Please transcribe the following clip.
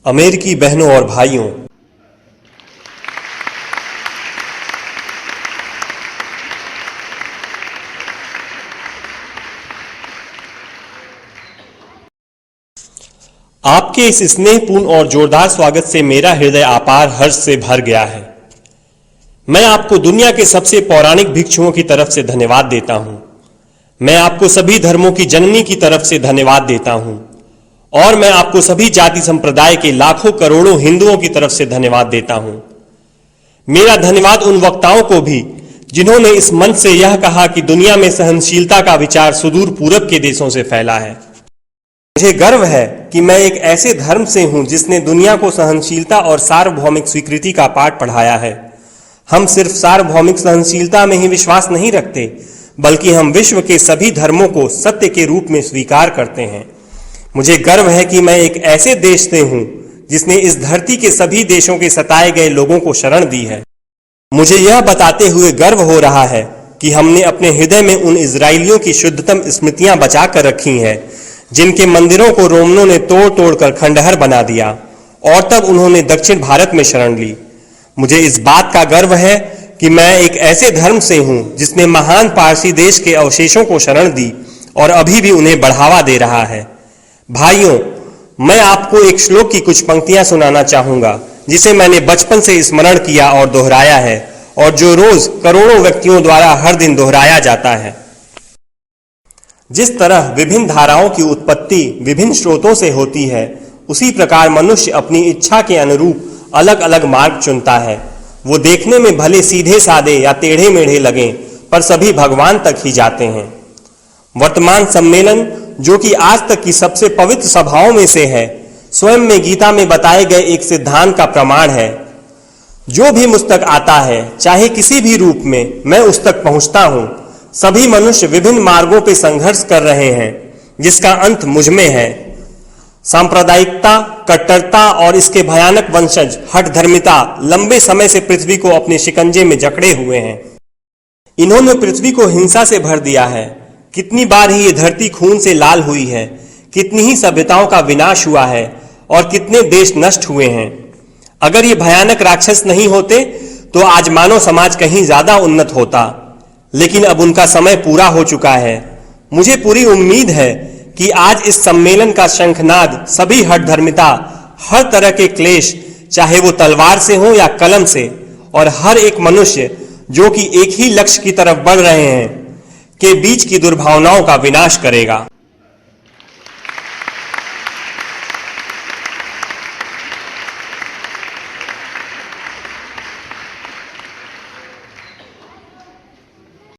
अमेरिकी बहनों और भाइयों, आपके इस स्नेहपूर्ण और जोरदार स्वागत से मेरा हृदय अपार हर्ष से भर गया है। मैं आपको दुनिया के सबसे पौराणिक भिक्षुओं की तरफ से धन्यवाद देता हूं। मैं आपको सभी धर्मों की जननी की तरफ से धन्यवाद देता हूं और मैं आपको सभी जाति संप्रदाय के लाखों करोड़ों हिंदुओं की तरफ से धन्यवाद देता हूं। मेरा धन्यवाद उन वक्ताओं को भी जिन्होंने इस मंच से यह कहा कि दुनिया में सहनशीलता का विचार सुदूर पूरब के देशों से फैला है। मुझे गर्व है कि मैं एक ऐसे धर्म से हूं जिसने दुनिया को सहनशीलता और सार्वभौमिक स्वीकृति का पाठ पढ़ाया है। हम सिर्फ सार्वभौमिक सहनशीलता में ही विश्वास नहीं रखते, बल्कि हम विश्व के सभी धर्मों को सत्य के रूप में स्वीकार करते हैं। मुझे गर्व है कि मैं एक ऐसे देश से हूं जिसने इस धरती के सभी देशों के सताए गए लोगों को शरण दी है। मुझे यह बताते हुए गर्व हो रहा है कि हमने अपने हृदय में उन इजरायलियों की शुद्धतम स्मृतियां बचा कर रखी हैं जिनके मंदिरों को रोमनों ने तोड़ तोड़कर खंडहर बना दिया और तब उन्होंने दक्षिण भारत में शरण ली। मुझे इस बात का गर्व है कि मैं एक ऐसे धर्म से हूं जिसने महान पारसी देश के अवशेषों को शरण दी और अभी भी उन्हें बढ़ावा दे रहा है। भाइयों, मैं आपको एक श्लोक की कुछ पंक्तियां सुनाना चाहूंगा जिसे मैंने बचपन से स्मरण किया और दोहराया है और जो रोज करोड़ों व्यक्तियों द्वारा हर दिन दोहराया जाता है। जिस तरह विभिन्न धाराओं की उत्पत्ति विभिन्न स्रोतों से होती है, उसी प्रकार मनुष्य अपनी इच्छा के अनुरूप अलग अलग मार्ग चुनता है। वो देखने में भले सीधे साधे या टेढ़े मेढ़े लगें, पर सभी भगवान तक ही जाते हैं। वर्तमान सम्मेलन, जो कि आज तक की सबसे पवित्र सभाओं में से है, स्वयं में गीता में बताए गए एक सिद्धांत का प्रमाण है। जो भी मुझ तक आता है, चाहे किसी भी रूप में, मैं उस तक पहुंचता हूं। सभी मनुष्य विभिन्न मार्गों पर संघर्ष कर रहे हैं, जिसका अंत मुझ में है। सांप्रदायिकता, कट्टरता और इसके भयानक वंशज हठ धर्मिता लंबे समय से पृथ्वी को अपने शिकंजे में जकड़े हुए हैं। इन्होंने पृथ्वी को हिंसा से भर दिया है। कितनी बार ही ये धरती खून से लाल हुई है, कितनी ही सभ्यताओं का विनाश हुआ है और कितने देश नष्ट हुए हैं। अगर ये भयानक राक्षस नहीं होते तो आज मानव समाज कहीं ज्यादा उन्नत होता, लेकिन अब उनका समय पूरा हो चुका है। मुझे पूरी उम्मीद है कि आज इस सम्मेलन का शंखनाद सभी हठ धर्मिता, हर तरह के क्लेश, चाहे वो तलवार से हो या कलम से, और हर एक मनुष्य जो कि एक ही लक्ष्य की तरफ बढ़ रहे हैं, के बीच की दुर्भावनाओं का विनाश करेगा।